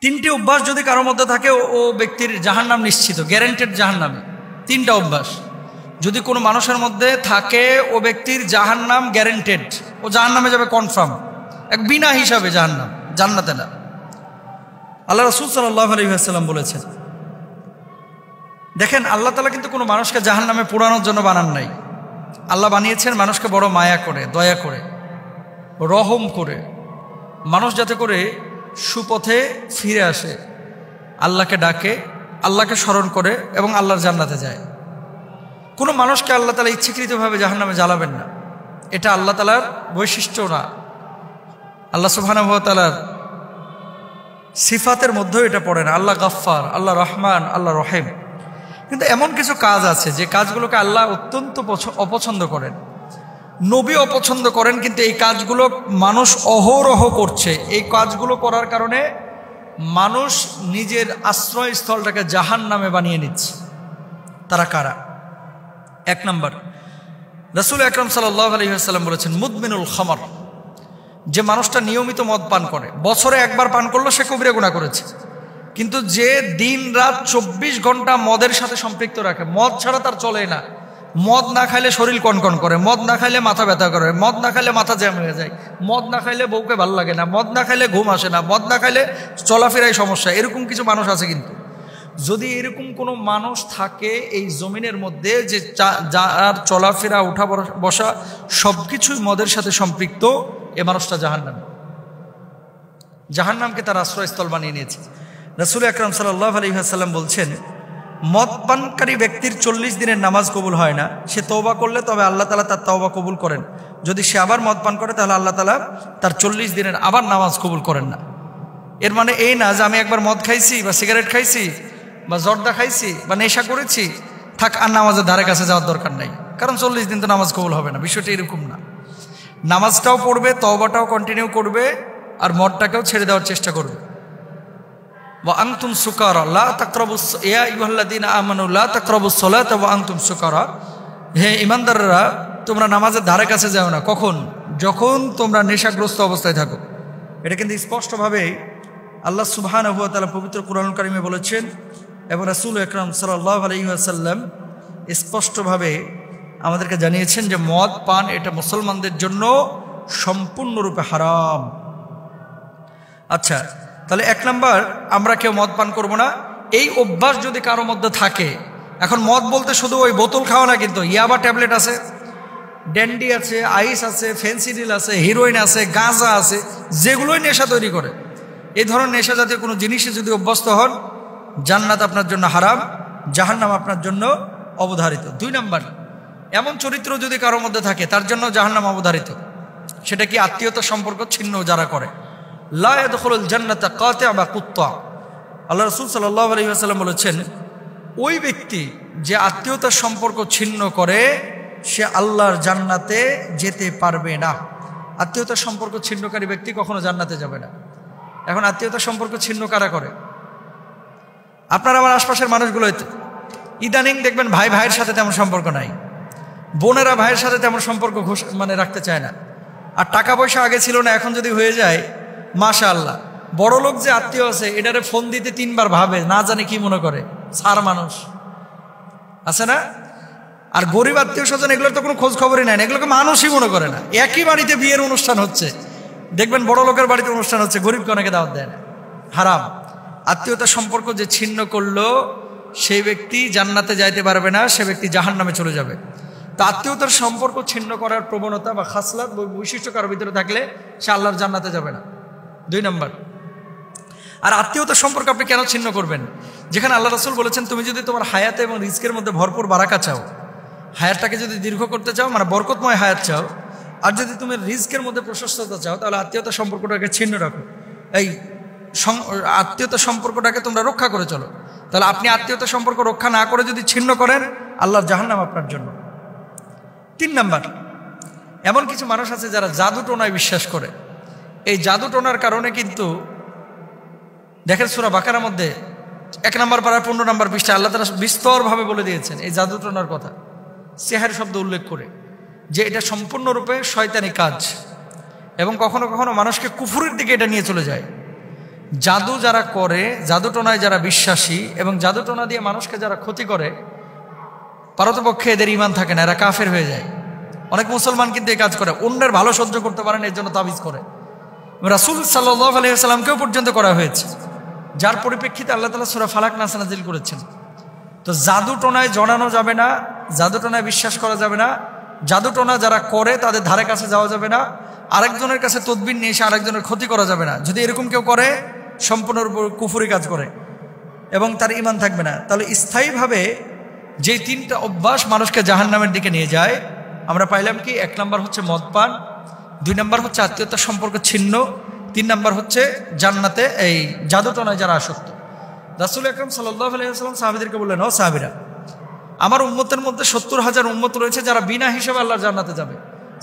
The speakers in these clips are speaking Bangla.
তিনটি অভ্যাস যদি কারোর মধ্যে থাকে ও ব্যক্তির জাহান্নাম নিশ্চিত, গ্যারান্টেড জাহান্নামে। তিনটা অভ্যাস যদি কোনো মানুষের মধ্যে থাকে ও ব্যক্তির জাহান্নাম গ্যারান্টেড, ও জাহান্নামে যাবে কনফার্ম, এক বিনা হিসাবে জাহান্নাম, জান্নাতে না। আল্লাহ রাসূল সাল্লাল্লাহু আলাইহি ওয়াসাল্লাম বলেছেন, দেখেন আল্লাহ তাআলা কিন্তু কোনো মানুষকে জাহান্নামে পোড়ানোর জন্য বানান নাই। আল্লাহ বানিয়েছেন মানুষকে বড় মায়া করে, দয়া করে, রহম করে, মানুষ যাতে করে সুপথে ফিরে আসে, আল্লাহকে ডাকে, আল্লাহকে স্মরণ করে এবং আল্লাহর জান্নাতে যায়। কোনো মানুষকে আল্লাহ তাআলা ইচ্ছাকৃতভাবে জাহান্নামে জ্বালাবেন না, এটা আল্লাহ তাআলার বৈশিষ্ট্য না। আল্লাহ সুবহানাহু ওয়া তাআলার সিফাতের মধ্যেও এটা পড়ে না। আল্লাহ গাফফার, আল্লাহ রহমান, আল্লাহ রহিম। কিন্তু এমন কিছু কাজ আছে যে কাজগুলোকে আল্লাহ অত্যন্ত অপছন্দ করেন, নবী অপছন্দ করেন, কিন্তু এই কাজগুলো মানুষ অহরহ করছে। এই কাজগুলো করার কারণে মানুষ নিজের আশ্রয়স্থলটাকে জাহান্নামে বানিয়ে নিচ্ছে। তারা কারা? এক নম্বর, রাসূল আকরাম সাল্লাল্লাহু আলাইহি ওয়াসাল্লাম বলেছেন, মুদমিনুল খামর, যে মানুষটা নিয়মিত মদ পান করে, বছরে একবার পান করলো সে কবিরা গুনাহ করেছে। কিন্তু যে দিন রাত 24 ঘন্টা মদের সাথে সম্পৃক্ত রাখে, মদ ছাড়া তার চলে না, মদ না খাইলে শরীর কনকন করে, মদ না খাইলে মাথা ব্যথা করে, মদ না খাইলে মাথা জ্যাম হয়ে যায়, মদ না খাইলে বউকে ভালো লাগে না, মদ না খাইলে ঘুম আসে না, মদ না খাইলে চলাফেরায় সমস্যা, এরকম কিছু মানুষ আছে। কিন্তু যদি এরকম কোনো মানুষ থাকে এই জমিনের মধ্যে যে যার চলাফেরা উঠা বসা সবকিছুই মদের সাথে সম্পৃক্ত, এ মানুষটা জাহান্নামী, জাহান্নামকে তার আশ্রয়স্থল বানিয়ে নিয়েছে। রাসূল আকরাম সাল্লাল্লাহু আলাইহি ওয়াসাল্লাম বলছেন, মদ পানকারী ব্যক্তির 40 দিনের নামাজ কবুল হয় না। সে তওবা করলে তবে আল্লাহ তাআলা তার তওবা কবুল করেন। যদি সে আবার মদ পান করে তাহলে আল্লাহ তাআলা তার 40 দিনের আবার নামাজ কবুল করেন না। এর মানে এই না যে আমি একবার মদ খাইছি বা সিগারেট খাইছি বা জর্দা খাইছি বা নেশা করেছি, থাক আর নামাজের ধারে কাছে যাওয়ার দরকার নাই, কারণ 40 দিন তো নামাজ কবুল হবে না। বিষয়টা এরকম না। নামাজটাও পড়বে, তওবাটাও কন্টিনিউ করবে, আর মদটাকেও ছেড়ে দেওয়ার চেষ্টা করবে। ওয়া আনতুম সুকারা লা তাকরাবুস ইয়া আইয়ুহাল্লাযীনা আমানু লা তাকরাবুস সালাতা ওয়া আনতুম সুকারা, হে ঈমানদাররা তোমরা নামাজের ধারে কাছে যাও না। কখন? যখন তোমরা নেশাগ্রস্ত অবস্থায় থাকো। এটা কিন্তু স্পষ্টভাবে আল্লাহ সুবহানাহু ওয়া তাআলা পবিত্র কোরআনুল কারীমে বলেছেন এবং রাসূল আকরাম সাল্লাল্লাহু আলাইহি ওয়াসাল্লাম স্পষ্টভাবে আমাদেরকে জানিয়েছেন যে মদ পান এটা মুসলমানদের জন্য সম্পূর্ণরূপে হারাম। আচ্ছা, তাহলে এক নাম্বার, আমরা কেউ মদ পান করবো না। এই অভ্যাস যদি কারোর মধ্যে থাকে, এখন মদ বলতে শুধু ওই বোতল খাওয়া না, কিন্তু ইয়াবা ট্যাবলেট আছে, ড্যান্ডি আছে, আইস আছে, ফেন্সিডিল আছে, হিরোইন আছে, গাঁজা আছে, যেগুলোই নেশা তৈরি করে, এই ধরনের নেশা জাতীয় কোনো জিনিসে যদি অভ্যস্ত হন, জান্নাত আপনার জন্য হারাম, জাহান্নাম আপনার জন্য অবধারিত। 2 নাম্বার, এমন চরিত্র যদি কারোর মধ্যে থাকে তার জন্য জাহান্নাম অবধারিত। সেটা কি? আত্মীয়তা সম্পর্ক ছিন্ন যারা করে। লা ইয়াদখুলুল জান্নাতা কাতিআ বা কুত্তা। আল্লাহ রাসূল সাল্লাল্লাহু আলাইহি ওয়াসাল্লাম বলেছেন, ওই ব্যক্তি যে আত্মীয়তার সম্পর্ক ছিন্ন করে সে আল্লাহর জান্নাতে যেতে পারবে না। আত্মীয়তার সম্পর্ক ছিন্নকারী ব্যক্তি কখনো জান্নাতে যাবে না। এখন আত্মীয়তার সম্পর্ক ছিন্ন কারা করে? আপনার আমার আশপাশের মানুষগুলো ইদানিং দেখবেন ভাই ভাইয়ের সাথে তেমন সম্পর্ক নাই, বোনেরা ভাইয়ের সাথে তেমন সম্পর্ক রাখতে চায় না। আর টাকা পয়সা আগে ছিল না, এখন যদি হয়ে যায় মাশাআল্লাহ। বড় লোক যে আত্মীয় আছে এটারে ফোন দিতে 3 বার ভাবে, না জানে কি মনে করে, সার মানুষ আছে না। আর গরিব আত্মীয় স্বজন এগুলোর তো কোনো খোঁজ খবরই নাই না, এগুলোকে মানুষই মনে করে না। একই বাড়িতে বিয়ের অনুষ্ঠান হচ্ছে, দেখবেন বড় লোকের বাড়িতে অনুষ্ঠান হচ্ছে, গরিবকে অনেকে দাওয়াত দেয় না। হারাম। আত্মীয়তার সম্পর্ক যে ছিন্ন করলো সেই ব্যক্তি জান্নাতে যাইতে পারবে না, সে ব্যক্তি জাহান্নামে চলে যাবে। তো আত্মীয়তার সম্পর্ক ছিন্ন করার প্রবণতা বা খাসলাত বৈশিষ্ট্য কারোর ভিতরে থাকলে সে আল্লাহর জান্নাতে যাবে না। 2 নাম্বার। আর আত্মীয়তার সম্পর্ক আপনি কেন ছিন্ন করবেন? যেখানে আল্লাহ রাসূল বলেছেন, তুমি যদি তোমার হায়াতে এবং রিজকের মধ্যে ভরপুর বারাকা চাও, হায়াতটাকে যদি দীর্ঘ করতে চাও, মানে বরকতময় হায়াত চাও, আর যদি তুমি রিজকের মধ্যে প্রশস্ততা চাও, তাহলে আত্মীয়তার সম্পর্কটাকে ছিন্ন রাখো। এই আত্মীয়তার সম্পর্কটাকে তোমরা রক্ষা করে চলো। তাহলে আপনি আত্মীয়তার সম্পর্ক রক্ষা না করে যদি ছিন্ন করেন, আল্লাহর জাহান্নাম আপনার জন্য। 3 নাম্বার, এমন কিছু মানুষ আছে যারা জাদু টোনায় বিশ্বাস করে। এই জাদু টোনার কারণে কিন্তু দেখেন সূরা বাকারার মধ্যে 1 নম্বর পারা 15 নম্বর পৃষ্ঠা আল্লাহ তাআলা বিস্তরভাবে বলে দিয়েছেন এই জাদু টোনার কথা, সিহর শব্দ উল্লেখ করে, যে এটা সম্পূর্ণরূপে শয়তানি কাজ এবং কখনো কখনো মানুষকে কুফরের দিকে এটা নিয়ে চলে যায়। জাদু যারা করে, জাদুটোনায় যারা বিশ্বাসী এবং জাদুটোনা দিয়ে মানুষকে যারা ক্ষতি করে, পারতপক্ষে এদের ঈমান থাকে না, এরা কাফের হয়ে যায়। অনেক মুসলমান কিন্তু এই কাজ করে, অন্যের ভালো সহ্য করতে পারেন এর জন্য তাবিজ করে। রাসূল সাল্লাল্লাহু আলাইহি ওয়াসাল্লামকেও পর্যন্ত করা হয়েছে, যার পরিপ্রেক্ষিতে আল্লাহ তাআলা সূরা ফালাক নাস নাযিল করেছেন। তো জাদুটোনায় জড়ানো যাবে না, জাদুটোনায় বিশ্বাস করা যাবে না, জাদুটোনা যারা করে তাদের ধারে কাছে যাওয়া যাবে না, আরেকজনের কাছে তদবির নিয়ে এসে আরেকজনের ক্ষতি করা যাবে না। যদি এরকম কেউ করে সম্পূর্ণরূপে কুফরি কাজ করে এবং তার ঈমান থাকবে না। তাহলে স্থায়ীভাবে যে তিনটা অভ্যাস মানুষকে জাহান্নামের দিকে নিয়ে যায়, আমরা পাইলাম কি? 1 নম্বর হচ্ছে মদপান, 2 নম্বর হচ্ছে আত্মীয়তার সম্পর্ক ছিন্ন, 3 নম্বর হচ্ছে জান্নাতে এই জাদুটোনায় যারা আসক্ত। রাসূল আকরাম সাল্লাল্লাহু আলাইহি ওয়াসাল্লাম সাহাবীদেরকে বললেন, ও সাহাবীরা, আমার উম্মতের মধ্যে 70,000 উম্মত রয়েছে যারা বিনা হিসেবে আল্লাহর জান্নাতে যাবে।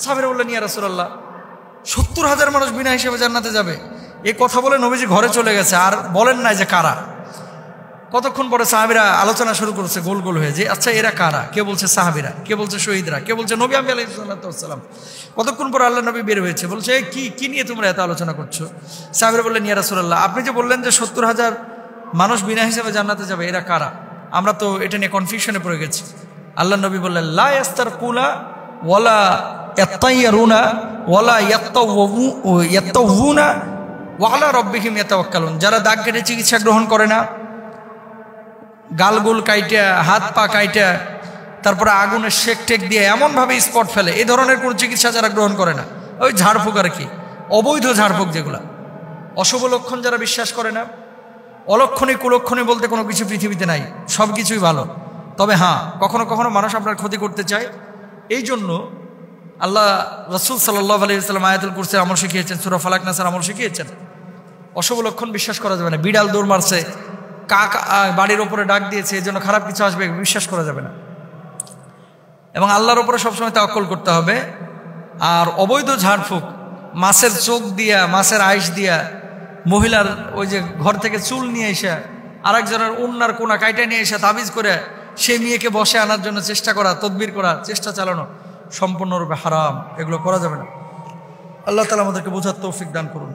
সাহাবীরা বললেন, ইয়া রাসূলুল্লাহ, 70,000 মানুষ বিনা হিসেবে জান্নাতে যাবে? এই কথা বলে নবীজি ঘরে চলে গেছে, আর বলেন নাই যে কারা। কতক্ষণ পরে সাহাবীরা আলোচনা শুরু করেছে গোল গোল হয়ে, যে আচ্ছা এরা কারা? কে বলছে সাহাবীরা, কে বলছে শহীদরা, কে বলছে নবী আমি আলাইহিস সালাম। কতক্ষণ পরে আল্লাহ নবী বের হয়েছে, বলছে কি নিয়ে তোমরা এত আলোচনা করছো? সাহাবীরা বললেন, ইয়া রাসূলুল্লাহ, আপনি যে বললেন যে 70,000 মানুষ বিনা হিসেবে জান্নাতে যাবে, এরা কারা? আমরা তো এটা নিয়ে কনফিউশনে পড়ে গেছি। আল্লাহ নবী বললেন, লা ইয়াস্তারকুনা ওয়ালা ইয়াত্তাইয়ারুনা ওয়ালা ইয়াত্তাওউনা ওয়া আলা রাব্বিহিম ইয়াতাওয়াক্কালুন। যারা দাগ কেটে চিকিৎসা গ্রহণ করে না, গালগুল কাইটা, হাত পা কাইটা, তারপরে আগুনের শেক টেক দিয়ে এমনভাবে স্পট ফেলে, এই ধরনের কোনো চিকিৎসা যারা গ্রহণ করে না, ওই ঝাড়ফুঁক আর কি, অবৈধ ঝাড়ফুঁক যেগুলা, অশুভ লক্ষণ যারা বিশ্বাস করে না, অলক্ষণী কুলক্ষণী বলতে কোনো কিছু পৃথিবীতে নাই, সব কিছুই ভালো। তবে হ্যাঁ, কখনো কখনো মানুষ আপনার ক্ষতি করতে চায়। এই জন্য আল্লাহ রাসূল সাল্লাল্লাহু আলাইহি ওয়াসাল্লাম আয়াতুল কুরসির আমল শিখিয়েছেন, সূরা ফালাক নাসের আমল শিখিয়েছেন। অশুভ লক্ষণ বিশ্বাস করা যাবে না। বিড়াল দৌড় মারছে, কাক বাড়ির ওপরে ডাক দিয়েছে, এই জন্য খারাপ কিছু আসবে, বিশ্বাস করা যাবে না। এবং আল্লাহর ওপরে সবসময় তাওয়াক্কুল করতে হবে। আর অবৈধ ঝাড়ফুঁক, মাছের চোখ দিয়া, মাছের আইস দিয়া, মহিলার ওই যে ঘর থেকে চুল নিয়ে এসে আরেকজনের উন্নার কোনা কাইটা নিয়ে এসে তাবিজ করে সেই মেয়েকে বসে আনার জন্য চেষ্টা করা, তদবির করা, চেষ্টা চালানো সম্পূর্ণরূপে হারাম। এগুলো করা যাবে না। আল্লাহ তাআলা আমাদেরকে বোঝার তৌফিক দান করুন।